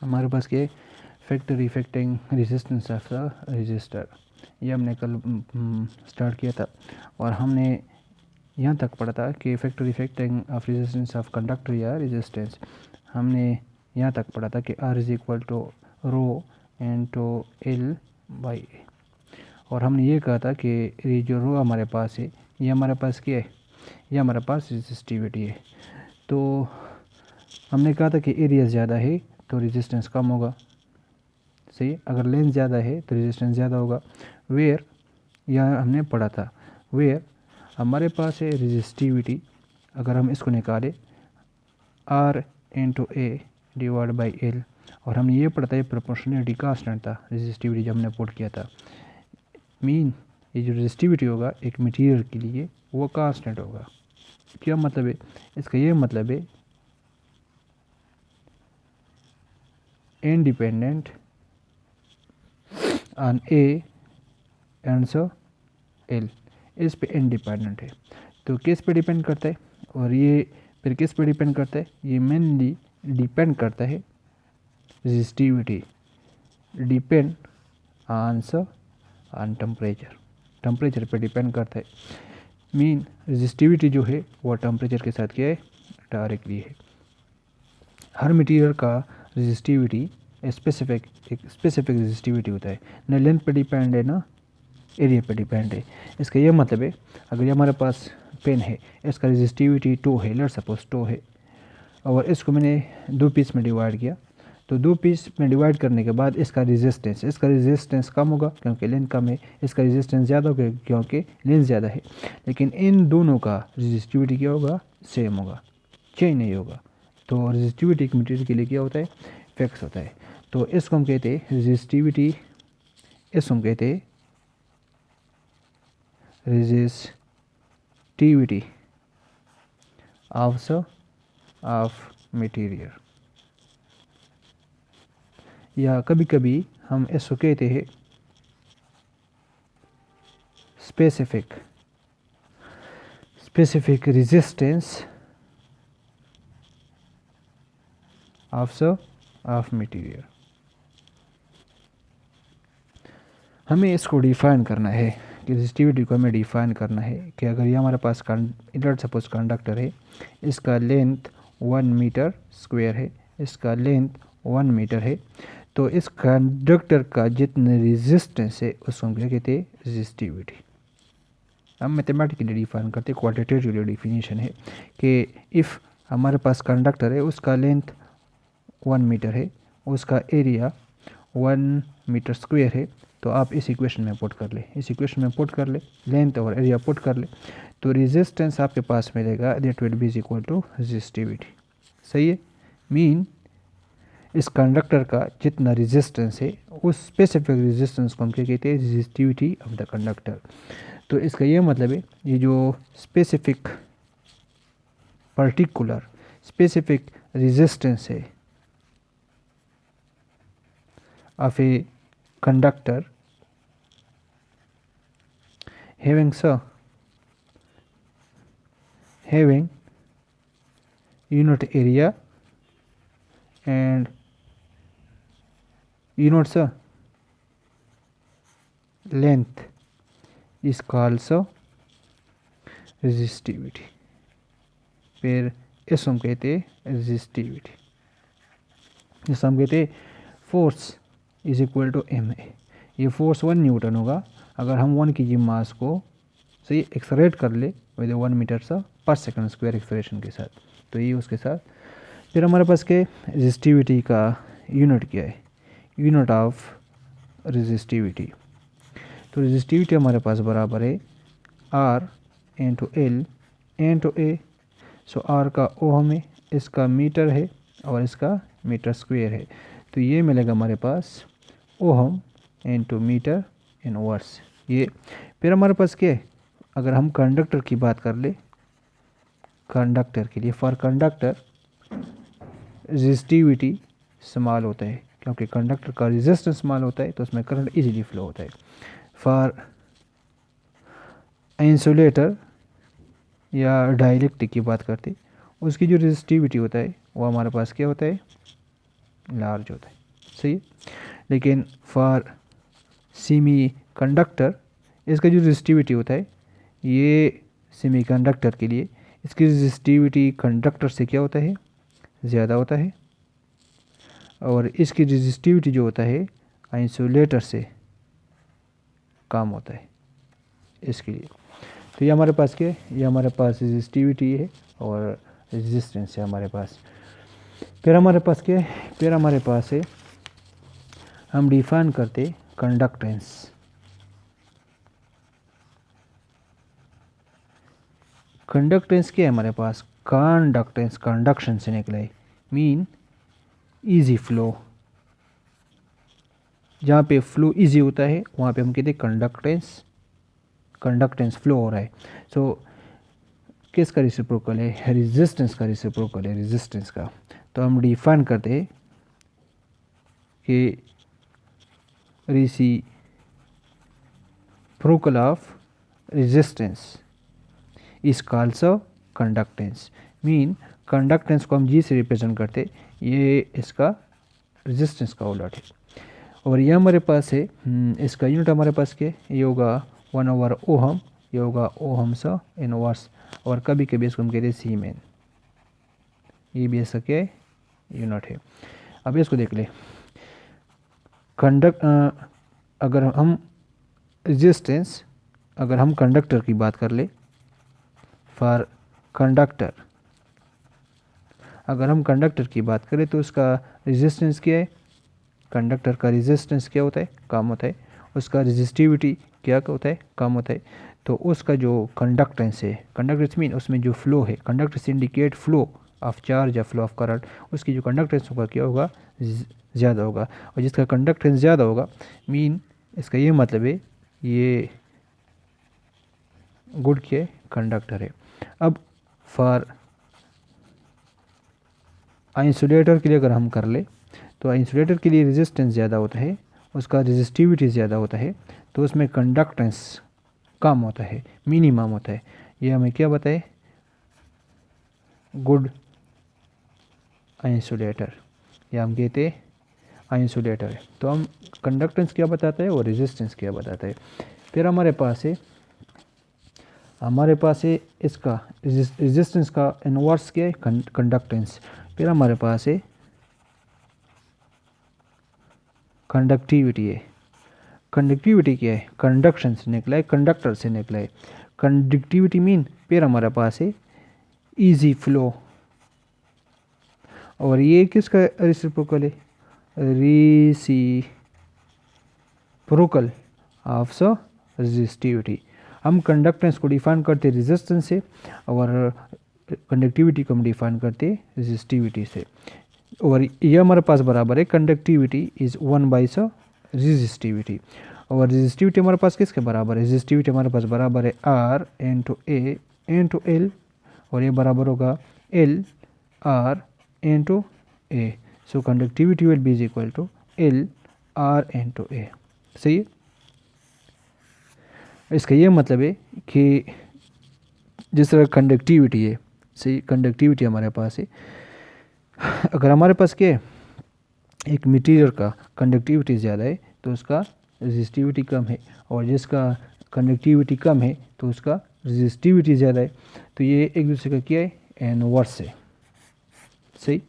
हमारे पास के factor affecting resistance of the resistor, ये हमने कल स्टार्ट किया था और हमने यहाँ तक पढ़ा था कि factor affecting of resistance of conductor या रेजिस्टेंस, हमने यहाँ तक पढ़ा था कि R is equal to rho into L by A, और हमने ये कहा था कि ये जो रो हमारे पास है ये हमारे पास क्या है, ये हमारे पास रेजिस्टिविटी है। तो हमने कहा था कि एरिया ज़्यादा है तो रेजिस्टेंस कम होगा, सही। अगर लेंथ ज़्यादा है तो रेजिस्टेंस ज़्यादा होगा। वेयर, यह हमने पढ़ा था, वेयर हमारे पास है रेजिस्टिविटी, अगर हम इसको निकालें R into A divide by L, और हमने ये पढ़ा था ये प्रोपोर्शनलिटी कांस्टेंट था रेजिस्टिविटी जब हमने पुट किया था। मीन ये जो रेजिस्टिविटी होगा एक मटेरियल के लिए वो कांस्टेंट होगा। क्या मतलब है इसका, ये मतलब है independent on A and so L, इस पे इंडिपेंडेंट है। तो किस पे डिपेंड करता है, और ये फिर किस पे डिपेंड करता है, ये मेनली डिपेंड करता है रेजिस्टिविटी डिपेंड ऑन टेम्परेचर पे डिपेंड करता है। मीन रेजिस्टिविटी जो है वो टेम्परेचर के साथ क्या है, डायरेक्टली है। हर मटेरियल का रेजिस्टिविटी एक स्पेसिफिक रेजिस्टिविटी होता है, न लेंथ पे डिपेंड है ना एरिया पे डिपेंड है। इसका ये मतलब है अगर ये हमारे पास पेन है, इसका रेजिस्टिविटी 2 है, लेट्स सपोज 2 है, और इसको मैंने 2 पीस में डिवाइड किया, तो 2 पीस में डिवाइड करने के बाद इसका रेजिस्टेंस कम होगा क्योंकि लेंथ कम है, इसका रेजिस्टेंस ज़्यादा होगा क्योंकि लेंथ ज़्यादा है। लेकिन इन दोनों का रेजिस्टिविटी क्या होगा, सेम होगा, चेंज नहीं होगा। तो रेजिस्टिविटी एक मटेरियल के लिए क्या होता है, फिक्स होता है। तो इसको हम कहते हैं रेजिस्टिविटी, इसको हम कहते हैं रेजिस्टिविटी ऑफ मटेरियल, या कभी कभी हम इसको कहते हैं स्पेसिफिक रेजिस्टेंस ऑफ मटेरियल। हमें इसको डिफाइन करना है कि रेजिस्टिविटी को हमें डिफाइन करना है कि अगर ये हमारे पास लेट्स सपोज कंडक्टर है, इसका लेंथ 1 मीटर स्क्वायर है, इसका लेंथ 1 मीटर है, तो इस कंडक्टर का जितना रेजिस्टेंस है उसको हम क्या कहते हैं, रेजिस्टिविटी। हम मैथमेटिकली डिफाइन करते हैं, क्वांटिटेटिव डिफिनीशन है कि इफ़ हमारे पास कंडक्टर है उसका लेंथ 1 मीटर है, उसका एरिया 1 मीटर स्क्वायर है, तो आप इस इक्वेशन में पुट कर ले, लेंथ और एरिया पुट कर ले, तो रेजिस्टेंस आपके पास मिलेगा that will be equal to resistivity. सही है। मीन इस कंडक्टर का जितना रेजिस्टेंस है उस स्पेसिफिक रेजिस्टेंस को हम क्या कहते हैं, रेजिस्टिविटी ऑफ द कंडक्टर। तो इसका ये मतलब है ये जो पर्टिकुलर स्पेसिफिक रेजिस्टेंस है of a conductor having unit area and unit length is called resistivity। फिर इसको हम कहते हैं रेजिस्टिविटी, जिसको हम कहते हैं force is equal to M A. ये फोर्स 1 न्यूटन होगा अगर हम 1 kg मास को सही एक्सलरेट कर ले विद 1 मीटर पर सेकंड स्क्वायर एक्सलेशन के साथ, तो ये उसके साथ। फिर हमारे पास के रेजिस्टिविटी का यूनिट क्या है, यूनिट ऑफ रेजिस्टिविटी। तो रेजिस्टिविटी हमारे पास बराबर है R इंटू एल इंटू ए। सो R का ओम है, इसका मीटर है और इसका मीटर स्क्वायर है, तो ये मिलेगा हमारे पास ओम इंटू मीटर इनवर्स ये। फिर हमारे पास क्या है, अगर हम कंडक्टर की बात कर ले, कंडक्टर के लिए फॉर कंडक्टर रेजिस्टिविटी स्मॉल होता है क्योंकि कंडक्टर का रेजिस्टेंस स्मॉल होता है तो उसमें करंट इजीली फ्लो होता है। फॉर इंसुलेटर या डाइलेक्ट्रिक की बात करते उसकी जो रेजिस्टिविटी होता है वो हमारे पास क्या होता है, लार्ज होता है, सही है। लेकिन फॉर सेमी कंडक्टर इसका जो रेजिस्टिविटी होता है, ये सेमी कंडक्टर के लिए इसकी रेजिस्टिविटी कंडक्टर से क्या होता है, ज़्यादा होता है, और इसकी रेजिस्टिविटी जो होता है आइसोलेटर से कम होता है इसके लिए। तो ये हमारे पास क्या है, ये हमारे पास रेजिस्टिविटी है और रेजिस्टेंस है हमारे पास। फिर हमारे पास क्या है, फिर हमारे पास है, हम डिफाइन करते कंडक्टेंस। कंडक्टेंस क्या है हमारे पास, कंडक्टेंस कंडक्शन से निकला है, मीन इजी फ्लो। जहाँ पे फ्लो इजी होता है वहाँ पे हम कहते हैं कंडक्टेंस, कंडक्टेंस फ्लो हो रहा है। सो किसका रेसिप्रोकल है, रेजिस्टेंस का रेसिप्रोकल है, रेजिस्टेंस का। तो हम डिफाइन करते हैं कि रेसिप्रोकल ऑफ रेजिस्टेंस इस कॉल्स कंडक्टेंस, मीन कंडक्टेंस को हम जी से रिप्रेजेंट करते, ये इसका रेजिस्टेंस का उलट है। और ये हमारे पास है, इसका यूनिट हमारे पास क्या है, ये होगा 1/ओहम, ये होगा ओहम्स इनवर्स, और कभी कभी इसको हम कहते हैं सीमेन, ये भी ऐसा क्या है, यूनिट है। अब इसको देख ले, अगर हम रेजिस्टेंस, अगर हम कंडक्टर की बात कर ले, फॉर कंडक्टर, अगर हम कंडक्टर की बात करें तो उसका रेजिस्टेंस क्या है, कंडक्टर का रेजिस्टेंस क्या होता है, कम होता है, उसका रेजिस्टिविटी क्या होता है, कम होता है। तो उसका जो कंडक्टेंस है, कंडक्टेंस मीन उसमें जो फ्लो है, conductance indicate flow of charge या फ्लो ऑफ करंट, उसकी जो कंडक्टेंस होगा क्या होगा, ज़्यादा होगा। और जिसका कंडक्टेंस ज़्यादा होगा, मीन इसका ये मतलब है ये गुड क्या है, कंडक्टर है। अब फॉर इंसुलेटर के लिए अगर हम कर ले, तो इंसुलेटर के लिए रेजिस्टेंस ज़्यादा होता है, उसका रेजिस्टिविटी ज़्यादा होता है, तो उसमें कंडक्टेंस कम होता है, मिनिमम होता है। ये हमें क्या बताए, गुड इंसुलेटर, या हम कहते हैं इंसुलेटर है। तो हम कंडक्टेंस क्या बताता है और रेजिस्टेंस क्या बताता है। फिर हमारे पास है इसका रेजिस्टेंस का इनवर्स क्या है, कंडक्टेंस। फिर हमारे पास है कंडक्टिविटी है। कंडक्टिविटी क्या है, कंडक्शन से निकला है, कंडक्टर से निकला है। कंडक्टिविटी मीन फिर हमारे पास है इजी फ्लो, और ये किसका रेसिप्रोकल है, रेसिप्रोकल ऑफ रेजिस्टिविटी। हम कंडक्टेंस को डिफाइन करते रेजिस्टेंस से, और कंडक्टिविटी को हम डिफाइन करते रेजिस्टिविटी से। और ये हमारे पास बराबर है, कंडक्टिविटी इज 1/, रेजिस्टिविटी, और रेजिस्टिविटी हमारे पास किसके बराबर है, रेजिस्टिविटी हमारे पास बराबर है R into A into L, और ये बराबर होगा L R into A। So conductivity will be is equal to L R into A, सही है। इसका ये मतलब है कि जिस तरह कंडक्टिविटी है, सही, कंडक्टिविटी हमारे पास है, अगर हमारे पास क्या है, एक मटेरियल का कंडक्टिविटी ज़्यादा है तो उसका रेजिस्टिविटी कम है, और जिसका कंडक्टिविटी कम है तो उसका रेजिस्टिविटी ज़्यादा है। तो ये एक दूसरे का क्या है, इनवर्स है, सही।